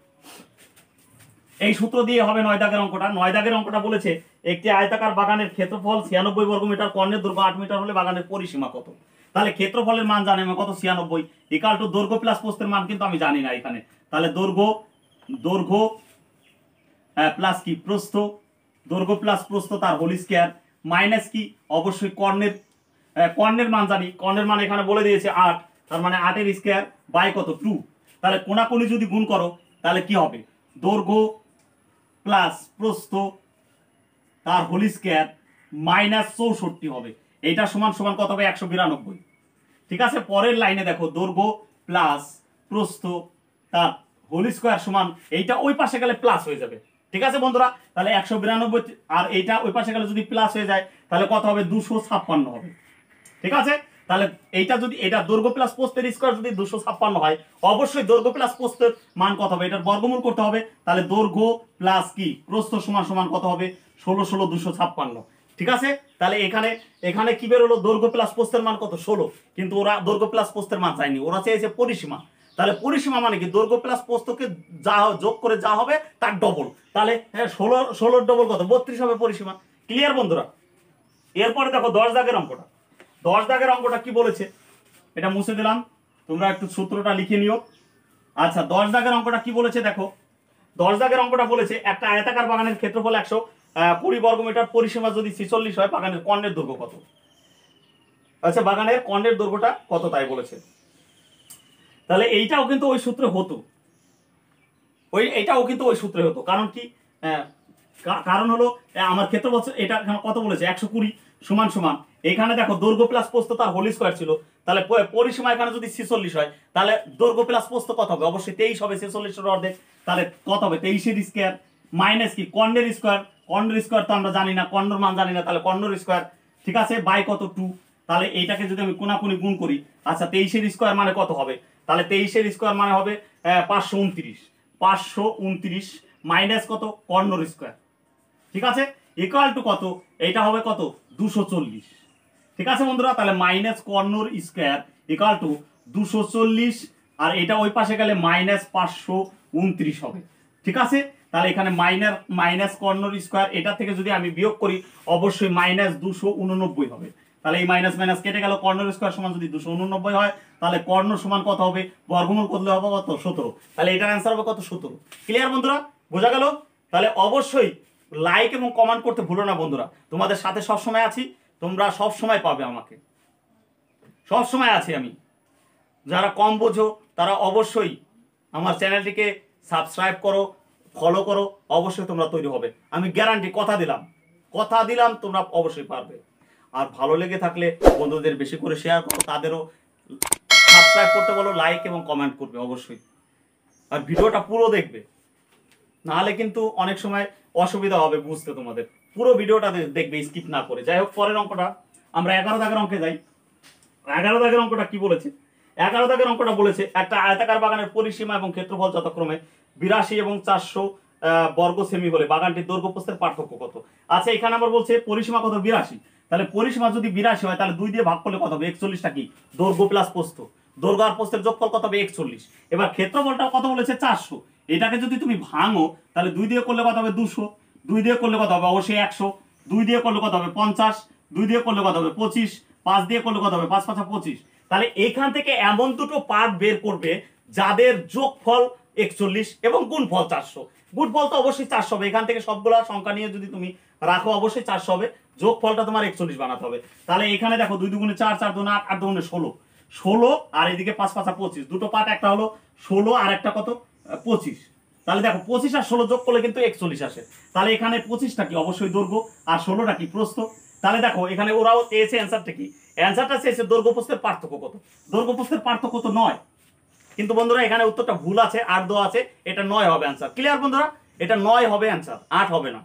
এই সূত্র দিয়ে হবে 9 দাগের অঙ্কটা। 9 দাগের অঙ্কটা বলেছে একটি আয়তাকার বাগানের ক্ষেত্রফল 96 বর্গমিটার, কর্ণের দৈর্ঘ্য 8 মিটার হলে বাগানের পরিসীমা কত? তাহলে ক্ষেত্রফলের মান জানি আমি কত? 96 ইকুয়াল টু দৈর্ঘ্য প্লাস প্রস্থের মান কিন্তু আমি জানি না এখানে। তাহলে দৈর্ঘ্য প্লাস কি? প্রস্থ, দৈর্ঘ্য প্লাস প্রস্থ তার হোল স্কয়ার মাইনাস কি? অবশ্যই কর্ণের মান জানি, কর্ণের মান এখানে বলে দিয়েছে 8, তার মানে 8 এর স্কয়ার বাই কত? 2। তাহলে কোনাকুনি যদি গুণ করো, তাহলে কি হবে? দৈর্ঘ্য প্লাস প্রস্থ তার হোল স্কয়ার মাইনাস 64 হবে। এটা সমান সমান কত হবে? 192। ঠিক আছে। পরের লাইনে দেখো দৈর্ঘ্য প্লাস প্রস্থ তার হোল স্কয়ার সমান, এইটা ওই পাশে গেলে প্লাস হয়ে যাবে। ঠিক আছে বন্ধুরা? তাহলে 192, আর এইটা ওই পাশে গেলে যদি প্লাস হয়ে যায়, তাহলে কত হবে? 256 হবে। ঠিক আছে। তাহলে এইটা যদি, এটা দৈর্ঘ্য প্লাস প্রস্থের স্কয়ার যদি 256 হয়, অবশ্যই দৈর্ঘ্য প্লাস প্রস্থের মান কত হবে? এটার বর্গমূল করতে হবে। তাহলে দৈর্ঘ্য প্লাস কি? প্রস্থ সমান সমান কত হবে? 16 16 256। ঠিক আছে। তাহলে এখানে কি বেরোলো? দৈর্ঘ্য প্লাস প্রস্থের মান কত? 16। কিন্তু ওরা দৈর্ঘ্য প্লাস প্রস্থের মান চায়নি, ওরা চেয়েছে পরিসীমা। তাহলে পরিসীমা মানে কি? দৈর্ঘ্য প্লাস প্রস্থকে যা যোগ করে যা হবে তার ডবল। তাহলে 16 ডবল কত? 32 হবে পরিসীমা। ক্লিয়ার বন্ধুরা? এরপরে দেখো 10 দাগের অঙ্কটা। 10 দাগের অঙ্কটা কি বলেছে? এটা মুছে দিলাম, তোমরা একটু সূত্রটা লিখে নিও। আচ্ছা, 10 দাগের অঙ্কটা কি বলেছে দেখো। 10 দাগের অঙ্কটা বলেছে একটা আয়তাকার বাগানের ক্ষেত্রফল 120 বর্গমিটার, পরিসীমা যদি 46 হয়, বাগানের কর্ণের দৈর্ঘ্য কত? আচ্ছা, বাগানের কর্ণের দৈর্ঘ্যটা কত তাই বলেছে। তাহলে এইটাও কিন্তু ওই সূত্রে হতো, ওই সূত্রে হতো। কারণ কি? কারণ হলো আমার ক্ষেত্রফল এটা কত বলেছে? 120 সমান সমান, এখানে দেখো দৈর্ঘ্য প্লাস প্রস্থ তার হোল স্কয়ার ছিল, তাহলে পরিসীমা এখানে যদি 46 হয়, তাহলে দৈর্ঘ্য প্লাস প্রস্থ কত হবে? অবশ্যই 23 হবে, 46 এর অর্ধেক। তাহলে কত হবে? 23 এর স্কয়ার মাইনাস কি? কর্ণের স্কয়ার। কর্ণের স্কয়ার তো আমরা জানি না, কর্ণের মান জানি না, তাহলে কর্ণের স্কয়ার। ঠিক আছে, বাই কত? 2। তাহলে এইটাকে যদি আমি কোনাকুনি গুণ করি, আচ্ছা 23 এর স্কয়ার মানে কত হবে? তাহলে 23 এর স্কয়ার মানে হবে 529। 529 মাইনাস কত? কর্ণের স্কয়ার। ঠিক আছে, ইকুয়াল টু কত? এইটা হবে কত? 240। ঠিক আছে বন্ধুরা? তাহলে মাইনাস কর্ণর স্কয়ার ইকুয়াল টু 240, আর এটা ওই পাশে গেলে মাইনাস 529 হবে। ঠিক আছে। তাহলে এখানে মাইনাস কর্ণর স্কোয়ার, এটা থেকে যদি আমি বিয়োগ করি অবশ্যই -289 হবে। তাহলে এই মাইনাস মাইনাস কেটে গেল, কর্ণর স্কোয়ার সমান যদি 289 হয় তাহলে কর্ণ সমান কত হবে, বর্গমূল করলে হবে কত 17। তাহলে এটার অ্যান্সার হবে কত 17। ক্লিয়ার বন্ধুরা, বোঝা গেল? তাহলে অবশ্যই লাইক এবং কমেন্ট করতে ভুলো না বন্ধুরা, তোমাদের সাথে সব সময় আছি, তোমরা সব সময় পাবে আমাকে, সব সময় আছি আমি। যারা কম বোঝো তারা অবশ্যই আমার চ্যানেলটিকে সাবস্ক্রাইব করো, ফলো করো, অবশ্যই তোমরা তৈরি হবে, আমি গ্যারান্টি, কথা দিলাম তোমরা অবশ্যই পারবে। আর ভালো লেগে থাকলে বন্ধুদের বেশি করে শেয়ার করো, তাদেরও সাবস্ক্রাইব করতে বলো, লাইক এবং কমেন্ট করবে অবশ্যই, আর ভিডিওটা পুরো দেখবে, নাহলে কিন্তু অনেক সময় অসুবিধা হবে বুঝতে, তোমাদের পুরো ভিডিওটা দেখবে স্কিপ না করে। যাই হোক, পরের অঙ্কটা আমরা 11 দাগের অঙ্কে যাই। 11 দাগের অঙ্কটা কি বলেছে? 11 দাগের অঙ্কটা বলেছে একটা আয়তাকার বাগানের পরিসীমা এবং ক্ষেত্রফল যথাক্রমে 82 এবং 400 বর্গ সেমি হলে বাগানটির দৈর্ঘ্য প্রস্থের পার্থক্য কত? আচ্ছা, এখানে আবার বলছে পরিসীমা কত 82, তাহলে পরিসীমা যদি 82 হয় তাহলে 2 দিয়ে ভাগ করলে কত হবে? 41টা কি দৈর্ঘ্য প্লাস প্রস্থ, দৈর্ঘ্য আর প্রস্থের যোগফল কত হবে? 41। এবার ক্ষেত্রফলটা কত বলেছে? 400। এটাকে যদি তুমি ভাঙো তাহলে 2 দিয়ে করলে কত হবে? 200। 2 দিয়ে করলে কত হবে? অবশ্যই 100। 2 দিয়ে করলে কত হবে? 50। 2 দিয়ে করলে কত হবে? 25। 5 দিয়ে করলে কত হবে? 5 5 25। তাহলে এইখান থেকে এমন দুটো পার্ট বের করবে যাদের যোগফল 41 এবং গুণফল 400। গুণফল তো অবশ্যই 400 হবে, এখান থেকে সবগুলা সংখ্যা নিয়ে যদি তুমি রাখো অবশ্যই 400 হবে, যোগফলটা তোমার 41 বানাতে হবে। তাহলে এখানে দেখো 2 দুগুণে 4, 4 দুগুণে 8, 8 দুগুণে 16, 16 আর এদিকে 5 5 25, দুটো পার্ট, একটা হলো 16 আর একটা কত 25। তাহলে দেখো 25 আর 16 যোগ করলে কিন্তু 41 আসে। তাহলে এখানে 25টা কি অবশ্যই দৈর্ঘ্য আর 16টা কি প্রস্থ। তাহলে দেখো এখানে ওরাও চেয়েছে অ্যান্সারটা কি, অ্যান্সারটা চেয়েছে দৈর্ঘ্য প্রস্থের পার্থক্য কত। দৈর্ঘ্য প্রস্থের পার্থক্য তো 9, কিন্তু বন্ধুরা এখানে উত্তরটা ভুল আছে, 8 দেওয়া আছে, এটা 9 হবে অ্যান্সার। ক্লিয়ার বন্ধুরা, এটা 9 হবে অ্যান্সার, 8 হবে না।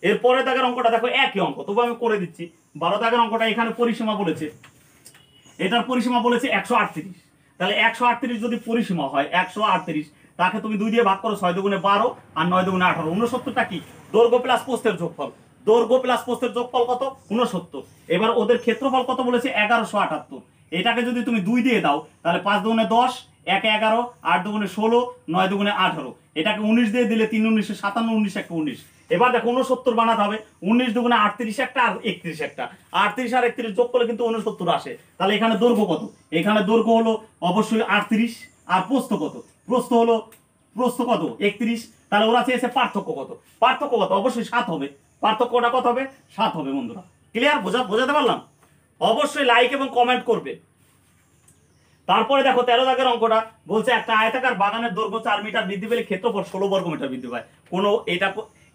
এরপরে দাগের অঙ্কটা দেখো একই অঙ্ক, তবু আমি করে দিচ্ছি। 12 দাগের অঙ্কটা এখানে পরিসীমা বলেছে, এটার পরিসীমা বলেছে 138। তাহলে 138 যদি পরিসীমা হয় 138, তাকে তুমি 2 দিয়ে ভাগ করো, 6 দুগুণে 12 আর 9 দুগুণে 18। 69টা কি দৈর্ঘ্য প্লাস প্রস্থের যোগফল, দৈর্ঘ্য প্লাস প্রস্থের যোগফল কত? 69। এবার ওদের ক্ষেত্রফল কত বলেছে? 1178। এটাকে যদি তুমি 2 দিয়ে দাও তাহলে 5 দুগুণে 10, 1 11, 8 দুগুণে 16, 9 দুগুণে 18। এটাকে 19 দিয়ে দিলে 3 19 57, 19 1 19। এবার দেখো 69 বানাতে হবে, 19 দুগুণে 38 একটা আর 31 একটা, 38 আর 31 যোগ করলে কিন্তু 69 আসে। তাহলে এখানে দৈর্ঘ্য কত? এখানে দৈর্ঘ্য হলো অবশ্যই 38, আর প্রস্থ কত? প্রস্থ কত? 31। তাহলে ওরা চেয়েছে পার্থক্য কত? পার্থক্য কত? অবশ্যই 7 হবে। পার্থক্যটা কত হবে? 7 হবে বন্ধুরা। ক্লিয়ার, বোঝাতে পারলাম? অবশ্যই লাইক এবং কমেন্ট করবে। তারপরে দেখো 13 দাগের অঙ্কটা বলছে একটা আয়তাকার বাগানের দৈর্ঘ্য 4 মিটার বৃদ্ধি পেলে ক্ষেত্রফল 16 বর্গ মিটার বৃদ্ধি পায়। কোনো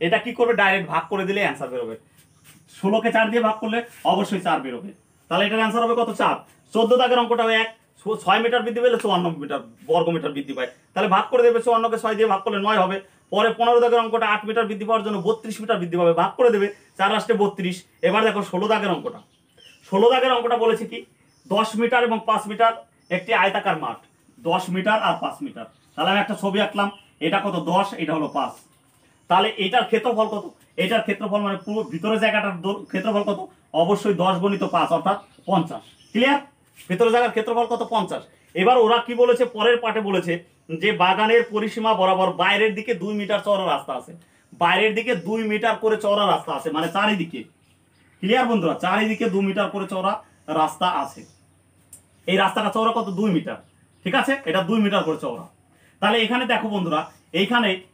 এটা কি করবে? ডাইরেক্ট ভাগ করে দিলে অ্যান্সার বেরোবে। 16কে 4 দিয়ে ভাগ করলে অবশ্যই 4 বেরোবে। তাহলে এটার অ্যান্সার হবে কত? 4। 14 দাগের অঙ্কটা 6 মিটার বৃদ্ধি পেলে 54 মিটার বর্গ মিটার বৃদ্ধি পায়। তাহলে ভাগ করে দেবে, 54কে 6 দিয়ে ভাগ করলে 9 হবে। পরে 15 দাগের অঙ্কটা 8 মিটার বৃদ্ধি পাওয়ার জন্য 32 মিটার বৃদ্ধি পাবে, ভাগ করে দেবে, 4 আসতে 32। এবার দেখো 16 দাগের অঙ্কটা, 16 দাগের অঙ্কটা বলেছে কি 10 মিটার এবং 5 মিটার একটি আয়তাকার মাঠ, 10 মিটার আর 5 মিটার। তাহলে আমি একটা ছবি আঁকলাম, এটা কত? 10, এটা হলো 5। তাহলে এটার ক্ষেত্রফল কত? এটার ক্ষেত্রফল মানে পুরো ভিতরের জায়গাটার ক্ষেত্রফল কত? অবশ্যই 10 গুণিত 5 অর্থাৎ 50। ক্লিয়ার? ভিতরের জায়গার ক্ষেত্রফল কত? 50। এবার ওরা কি বলেছে? পরের পার্টে বলেছে যে বাগানের পরিসীমা বরাবর বাইরের দিকে 2 মিটার চওড়া রাস্তা আছে, বাইরের দিকে 2 মিটার করে চওড়া রাস্তা আছে, মানে চারিদিকে। ক্লিয়ার বন্ধুরা, চারিদিকে 2 মিটার করে চওড়া রাস্তা আছে। এই রাস্তাটা চওড়া কত? 2 মিটার। ঠিক আছে, এটা 2 মিটার করে চওড়া। তাহলে এখানে দেখো বন্ধুরা,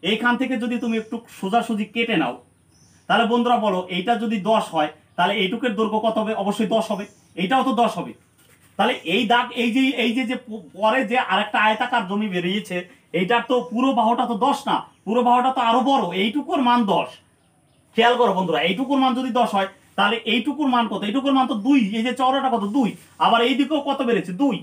এইখান থেকে যদি তুমি একটু সোজাসুজি কেটে নাও, তাহলে বন্ধুরা বলো এইটা যদি 10 হয় তাহলে এইটুকের দৈর্ঘ্য কত হবে? অবশ্যই 10 হবে। এইটাও তো 10 হবে। তাহলে এই দাগ, এই যে পরে যে আরেকটা আয়তাকার জমি বেরিয়েছে, এইটার তো পুরো বাহুটা তো 10 না, পুরো বাহুটা তো আরো বড়, এইটুকুর মান 10। খেয়াল করো বন্ধুরা, এইটুকুর মান যদি 10 হয় তাহলে এইটুকুর মান কত? এইটুকুর মান তো 2। এই যে চওড়াটা কত? 2। আবার এই দিকেও কত বেড়েছে? 2।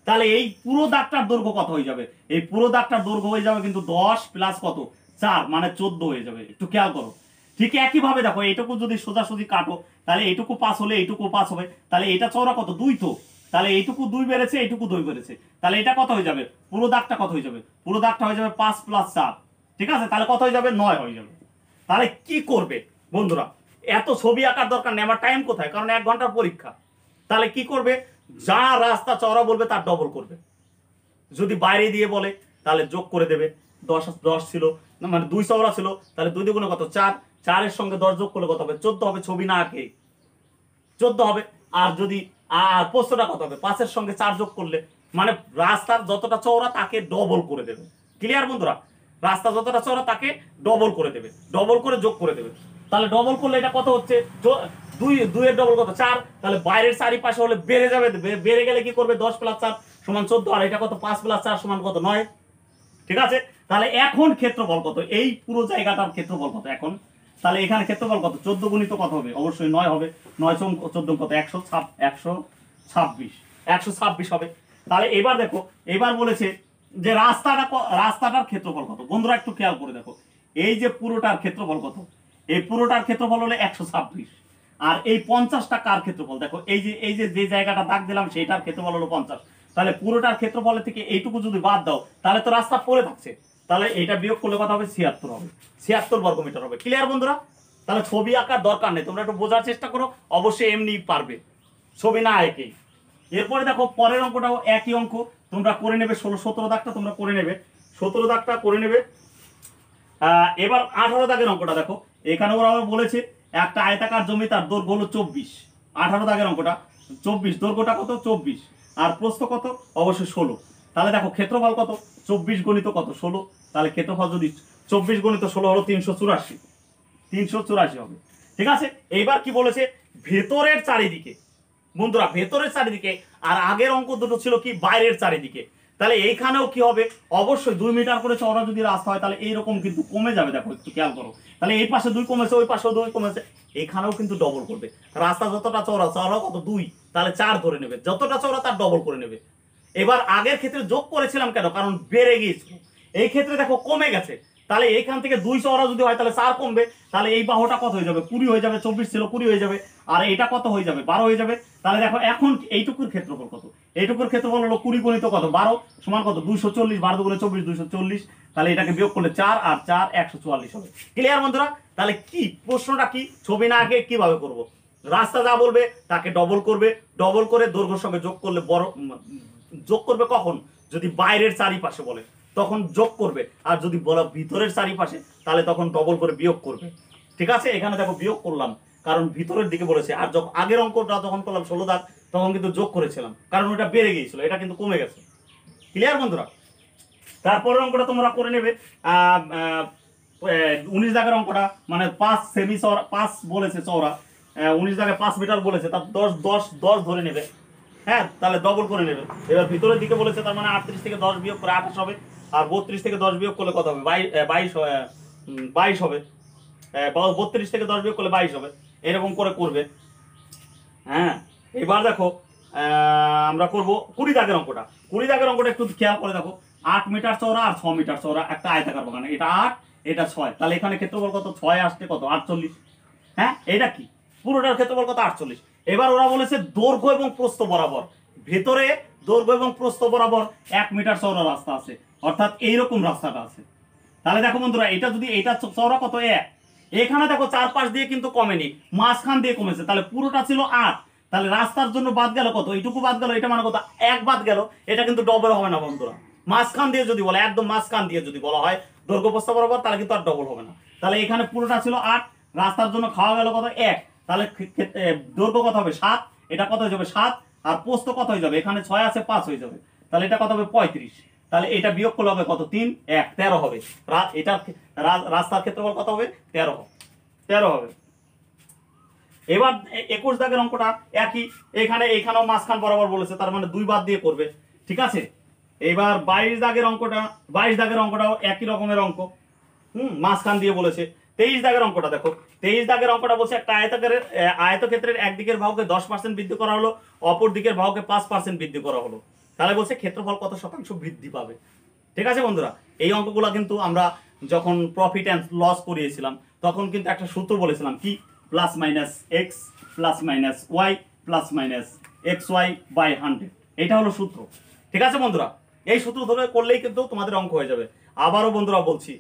তাহলে এই পুরো দাগটার দৈর্ঘ্য কত হয়ে যাবে? এই পুরো দাগটার দৈর্ঘ্য হয়ে যাবে কিন্তু 10 প্লাস কত? 4, মানে 14 হয়ে যাবে। একটু খেয়াল করো। ঠিক একই ভাবে দেখো, এইটুকু যদি সোজাসুজি কাটো তাহলে এইটুকু 5 হলে এইটুকু 5 হবে। তাহলে এটা চওড়া কত? 2 তো। তাহলে এইটুকু 2 বেড়েছে, এইটুকু 2 বেড়েছে। তাহলে এটা কত হয়ে যাবে? পুরো দাগটা কত হয়ে যাবে? পুরো দাগটা হয়ে যাবে 5 প্লাস 4। ঠিক আছে, তাহলে কত হয়ে যাবে? 9 হয়ে যাবে। তাহলে কি করবে বন্ধুরা? এত ছবি আঁকার দরকার নেই, আমার টাইম কোথায়? কারণ 1 ঘন্টার পরীক্ষা। তাহলে কি করবে? যা রাস্তা চওড়া বলবে তার ডবল করবে। যদি বাইরে দিয়ে বলে তাহলে যোগ করে দেবে, 10 10 ছিল, না মানে 2 চওড়া ছিল, তাহলে 2 দ্বিগুণে কত 4, 4 এর সঙ্গে 10 যোগ করলে কত হবে 14 হবে, ছবি না আঁকে 14 হবে। আর যদি প্রস্থটা কত হবে 5 এর সঙ্গে 4 যোগ করলে, মানে রাস্তার যতটা চওড়া তাকে ডবল করে দেবে। ক্লিয়ার বন্ধুরা? রাস্তা যতটা চওড়া তাকে ডবল করে দেবে, ডবল করে যোগ করে দেবে। তাহলে ডবল করলে এটা কত হচ্ছে 2 এর ডবল কত 4, তাহলে বাইরের চারিপাশে হলে বেড়ে যাবে, বেড়ে গেলে কি করবে 10 + 4 = 14, আর এটা কত 5 + 4 = কত 9। ঠিক আছে, তাহলে এখন ক্ষেত্রফল কত, এই পুরো জায়গাটার ক্ষেত্রফল কত এখন, তাহলে এখানে ক্ষেত্রফল কত 14 গুণিত কত হবে, অবশ্যই 9 হবে, 9 × 14 কত 126 হবে। তাহলে এবার দেখো, এবার বলেছে যে রাস্তাটার ক্ষেত্রফল কত। বন্ধুরা একটু খেয়াল করে দেখো, এই যে পুরোটার ক্ষেত্রফল কত, এই পুরোটার ক্ষেত্রফল হলো 126, আর এই 50টা কার ক্ষেত্রফল দেখো, এই যে জায়গাটা দাগ দিলাম সেইটার ক্ষেত্রফল হলো 50। তাহলে পুরোটার ক্ষেত্রফলের থেকে এইটুকু যদি বাদ দাও তাহলে তো রাস্তা পড়ে থাকছে, তাহলে এটা বিয়োগ করলে কত হবে 76 হবে, 76 বর্গমিটার হবে। ক্লিয়ার বন্ধুরা? তাহলে ছবি আঁকার দরকার নেই, তোমরা একটু বোঝার চেষ্টা করো, অবশ্যই এমনি পারবে, ছবি না এঁকেই। এরপরে দেখো পরের অঙ্কটাও একই অঙ্ক, তোমরা করে নেবে 17 দাগটা তোমরা করে নেবে, 17 দাগটা করে নেবে। এবার 18 দাগের অঙ্কটা দেখো, এখানে ওরা বলেছে একটা আয়তাকার জমি, তার দৈর্ঘ্য হলো 24। 18 দাগের অঙ্কটা 24, দৈর্ঘ্যটা কত 24, আর প্রস্থ কত অবশ্যই 16। তাহলে দেখো ক্ষেত্রফল কত 24 গণিত কত 16, তাহলে ক্ষেত্রফল যদি 24 গণিত 16 হলো 384 হবে। ঠিক আছে, এইবার কি বলেছে ভেতরের চারিদিকে, বন্ধুরা ভেতরের চারিদিকে, আর আগের অঙ্ক দুটো ছিল কি বাইরের চারিদিকে। তাহলে এইখানেও কি হবে, অবশ্যই 2 মিটার করে চওড়া যদি রাস্তা হয় তাহলে এইরকম কিন্তু কমে যাবে, দেখো একটু খেয়াল করো, তাহলে এই পাশে 2 কমেছে, ওই পাশেও 2 কমেছে, এখানেও কিন্তু ডবল করবে। রাস্তা যতটা চওড়া, চওড়া কত 2, তাহলে 4 ধরে নেবে, যতটা চওড়া তার ডবল করে নেবে। এবার আগের ক্ষেত্রে যোগ করেছিলাম কেন, কারণ বেড়ে গিয়েছিল, এই ক্ষেত্রে দেখো কমে গেছে, তাহলে এইখান থেকে 2 চওড়া যদি হয় তাহলে 4 কমবে, তাহলে এই বাহুটা কত হয়ে যাবে 20 হয়ে যাবে, 24 ছিল 20 হয়ে যাবে, আর এটা কত হয়ে যাবে 12 হয়ে যাবে। তাহলে দেখো এখন এইটুকুর ক্ষেত্রফল কত, এইটুকুর ক্ষেত্রফল হলো 20 গণিত কত 12 সমান কত 240, 12 দুগুণে 24 240, তাহলে এটাকে বিয়োগ করলে 4 আর 4 144 হবে। ক্লিয়ার বন্ধুরা? তাহলে কি প্রশ্নটা কি, ছবি না আঁকে কিভাবে করব, রাস্তা যা বলবে তাকে ডবল করবে, ডবল করে দৈর্ঘ্যের সঙ্গে যোগ করলে যোগ করবে কখন, যদি বাইরের চারিপাশে বলে তখন যোগ করবে, আর যদি বলো ভিতরের চারিপাশে তাহলে তখন ডবল করে বিয়োগ করবে। ঠিক আছে, এখানে দেখো বিয়োগ করলাম কারণ ভিতরের দিকে বলেছে, আর যখন আগের অঙ্কটা যখন করলাম 16 দাগ তখন কিন্তু যোগ করেছিলাম কারণ ওটা বেড়ে গিয়েছিল, এটা কিন্তু কমে গেছে। ক্লিয়ার বন্ধুরা? তারপরের অঙ্কটা তোমরা করে নেবে 19 দাগের অঙ্কটা, মানে 5 সেমি চওড়া, 5 বলেছে চওড়া, 19 দাগে 5 মিটার বলেছে, তার 10 ধরে নেবে। হ্যাঁ, তাহলে ডবল করে নেবে। এবার ভিতরের দিকে বলেছে, তার মানে 38 থেকে 10 বিয়োগ করে 28 হবে, আর 32 থেকে 10 বিয়োগ করলে কত হবে 22 হবে, 32 থেকে 10 বিয়োগ করলে 22 হবে, এরকম করে করবে। হ্যাঁ, এবার দেখো আমরা করব 20 দাগের অঙ্কটা। 20 দাগের অঙ্কটা একটু খেয়াল করে দেখো, 8 মিটার চওড়া আর 6 মিটার চওড়া একটা আয়তাকার বাগান, এটা 8 এটা 6, তাহলে এখানে ক্ষেত্রফল কত 6 আসছে কত 48। হ্যাঁ, এটা কি পুরোটার ক্ষেত্রফল কত 48। এবার ওরা বলেছে দৈর্ঘ্য এবং প্রস্থ বরাবর, ভেতরে দৈর্ঘ্য এবং প্রস্থ বরাবর 1 মিটার চওড়া রাস্তা আছে, অর্থাৎ এইরকম রাস্তাটা আছে। তাহলে দেখো বন্ধুরা, এটা যদি এটা চওড়া কত 1, এখানে দেখো 4 দিয়ে কিন্তু কমেনি, মাঝখান দিয়ে কমেছে, তাহলে পুরোটা ছিল 8, তাহলে রাস্তার জন্য বাদ গেল কত, এইটুকু বাদ গেল, এটা মানে কত 1 বাদ গেল, এটা কিন্তু ডবল হবে না বন্ধুরা। মাঝখান দিয়ে যদি বলে, একদম মাঝখান দিয়ে যদি বলা হয় দৈর্ঘ্য প্রস্থ বরাবর, তাহলে কিন্তু আর ডবল হবে না। তাহলে এখানে পুরোটা ছিল 8, রাস্তার জন্য খাওয়া গেল কত 1, তাহলে দৈর্ঘ্য কত হবে 7, এটা কত হয়ে যাবে 7, আর প্রস্থ কত হয়ে যাবে, এখানে 6 আছে 5 হয়ে যাবে, তাহলে এটা কত হবে 35, তাহলে এটা বিয়োগ করলে হবে কত 3 1 13 হবে। এটা রাস্তার ক্ষেত্রফল কত হবে 13 হবে। এবার 21 দাগের অঙ্কটা একই, এখানেও মাঝখান বরাবর বলেছে, তার মানে 2 বাদ দিয়ে করবে। ঠিক আছে, এবার 22 দাগের অঙ্কটাও একই রকমের অঙ্ক, মাঝখান দিয়ে বলেছে। 23 দাগের অঙ্কটা দেখো, 23 দাগের অঙ্কটা বলছে একটা আয়তক্ষেত্রের একদিকের বাহুকে 10% বৃদ্ধি করা হলো, অপর দিকের বাহুকে 5% বৃদ্ধি করা হলো, তাহলে বলছে ক্ষেত্রফল কত শতাংশ বৃদ্ধি পাবে। ঠিক আছে বন্ধুরা, এই অঙ্কগুলো কিন্তু আমরা যখন প্রফিট অ্যান্ড লস করিয়েছিলাম তখন কিন্তু একটা সূত্র বলেছিলাম, কি plus minus X plus minus Y plus minus X Y by 100, এটা হলো সূত্র। ঠিক আছে বন্ধুরা, এই সূত্র ধরে করলেই কিন্তু তোমাদের অঙ্ক হয়ে যাবে। আবারও বন্ধুরা বলছি,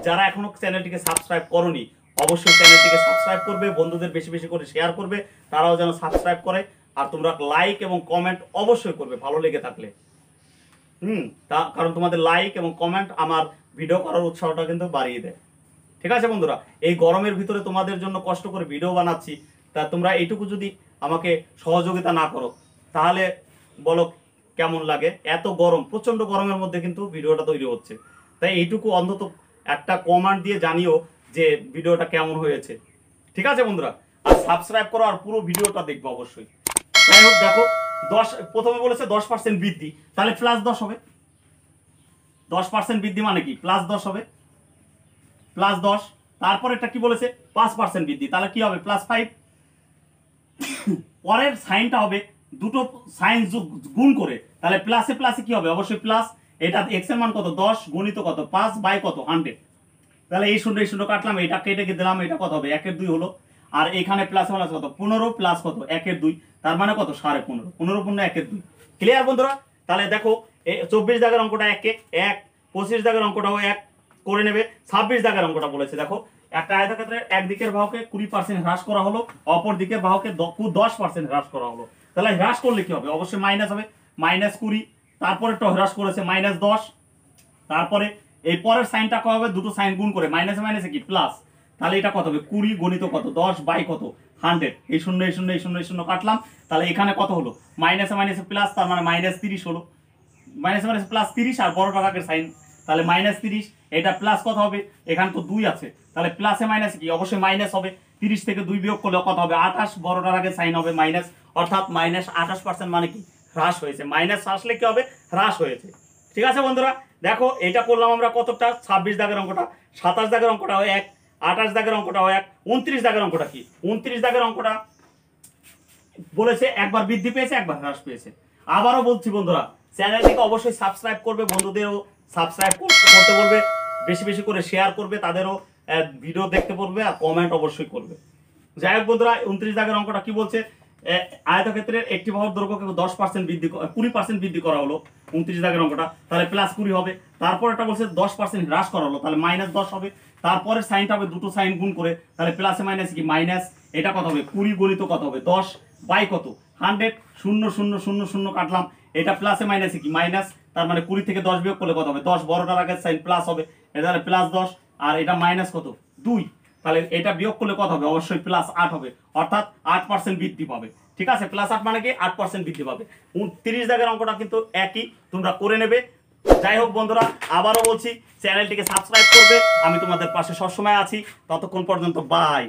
যারা এখনো চ্যানেলটিকে সাবস্ক্রাইব করোনি অবশ্যই চ্যানেলটিকে সাবস্ক্রাইব করবে, বন্ধুদের বেশি বেশি করে শেয়ার করবে, তারাও যেন সাবস্ক্রাইব করে, আর তোমরা লাইক এবং কমেন্ট অবশ্যই করবে ভালো লেগে থাকলে। কারণ তোমাদের লাইক এবং কমেন্ট আমার ভিডিও করার উৎসাহটা কিন্তু বাড়িয়ে দেয়। ঠিক আছে বন্ধুরা, এই গরমের ভিতরে তোমাদের জন্য কষ্ট করে ভিডিও বানাচ্ছি, তা তোমরা এইটুকু যদি আমাকে সহযোগিতা না করো তাহলে বলো কেমন লাগে। এত গরম, প্রচণ্ড গরমের মধ্যে কিন্তু ভিডিওটা তৈরি হচ্ছে, তাই এইটুকু অন্তত একটা কমেন্ট দিয়ে জানিও যে ভিডিওটা কেমন হয়েছে। ঠিক আছে বন্ধুরা, আর সাবস্ক্রাইব করো আর পুরো ভিডিওটা দেখবো অবশ্যই। যাই হোক দেখো, 10 প্রথমে বলেছে 10% বৃদ্ধি, তাহলে +10 হবে। 10% বৃদ্ধি মানে কি +10 হবে, +10। তারপর এটা কি বলেছে 5% বৃদ্ধি, তাহলে কি হবে +5। পরের সাইনটা হবে দুটো সাইন গুণ করে, তাহলে প্লাসে প্লাসে কি হবে অবশ্যই প্লাস। এটা x এর মান কত 10 গুণিত কত 5 বাই কত 100, তাহলে এই শূন্য কাটলাম, এটা কেটে দিলাম, এটা কত হবে 1 এর 2 হলো। আর এখানে প্লাস প্লাস কত 15 প্লাস কত 1 এর 2, তার মানে কত 15.5, 15 পূর্ণ 1 এর 2। ক্লিয়ার বন্ধুরা? তাহলে দেখো 24 দাগের অঙ্কটা 1 1, 25 দাগের অঙ্কটাও 1 করে নেবে। 26 দাগের অঙ্কটা বলেছে দেখো, একটা আয়তক্ষেত্রের একদিকের বাহুকে 20% হ্রাস করা হলো, অপর দিকের বাহুকে 10% হ্রাস করা হলো। তাহলে হ্রাস করলে কি হবে অবশ্যই মাইনাস হবে, -20। তারপরে তো হ্রাস করেছে -10। তারপরে এই পরের সাইনটা কত হবে, দুটো সাইন গুণ করে মাইনাসে মাইনাসে কি প্লাস, তাহলে এটা কত হবে 20 গণিত কত 10 বাই কত 100। এই শূন্য এই শূন্য এই শূন্য এই শূন্য কাটলাম, তাহলে এখানে কত হলো মাইনাসে মাইনাসে প্লাস, তার মানে -30 হলো। মাইনাসে মাইনাসে +30 আর বড় টাকাকে সাইন, তাহলে -30। এটা প্লাস কত হবে, এখানে তো 2 আছে, তাহলে প্লাসে মাইনাসে কি অবশ্যই মাইনাস হবে। 30 থেকে 2 বিয়োগ করলে কত হবে 28, বড়টার আগে সাইন হবে মাইনাস, অর্থাৎ -28% মানে কি হ্রাস হয়েছে। মাইনাস আসলে কি হবে হ্রাস হয়েছে। ঠিক আছে বন্ধুরা, দেখো এটা করলাম আমরা কতটা 26 দাগের অঙ্কটা, 27 দাগের অঙ্কটাও 1, 28 দাগের অঙ্কটাও 1, 29 দাগের অঙ্কটা কি 29 দাগের অঙ্কটা বলেছে একবার বৃদ্ধি পেয়েছে একবার হ্রাস পেয়েছে। আবারও বলছি বন্ধুরা, চ্যানেলটিকে অবশ্যই সাবস্ক্রাইব করবে, বন্ধুদেরও সাবস্ক্রাইব করতে বলবে, বেশি বেশি করে শেয়ার করবে, তাদেরও ভিডিও দেখতে বলবে আর কমেন্ট অবশ্যই করবে। যাই হোক বন্ধুরা, 29 দাগের অঙ্কটা কি বলছে, আয়তক্ষেত্রের একটি বাহুর দৈর্ঘ্যকে 10% বৃদ্ধি 20% বৃদ্ধি করা হলো। 29 দাগের অঙ্কটা তাহলে +20 হবে। তারপর এটা বলছে 10% হ্রাস করা হলো, তাহলে -10 হবে। তারপরে সাইনটা হবে দুটো সাইন গুণ করে, তাহলে প্লাসে মাইনাসে কি মাইনাস, এটা কত হবে 20 গণিত কত হবে 10 বাই কত 100, 0 0 0 0 কাটলাম, এটা প্লাসে মাইনাসে কি মাইনাস, তার মানে 20 থেকে 10 বিয়োগ করলে কত হবে 10, বড়টার আগে সাইন প্লাস হবে, এটা তাহলে +10 আর এটা মাইনাস কত 2, তাহলে এটা বিয়োগ করলে কত হবে অবশ্যই +8 হবে, অর্থাৎ 8% বৃদ্ধি পাবে। ঠিক আছে, +8 মানে কি 8% বৃদ্ধি পাবে। 29 দাগের অঙ্কটা কিন্তু একই, তোমরা করে নেবে। যাই হোক বন্ধুরা, আবারও বলছি চ্যানেলটিকে সাবস্ক্রাইব করবে, আমি তোমাদের পাশে সবসময় আছি। ততক্ষণ পর্যন্ত বাই।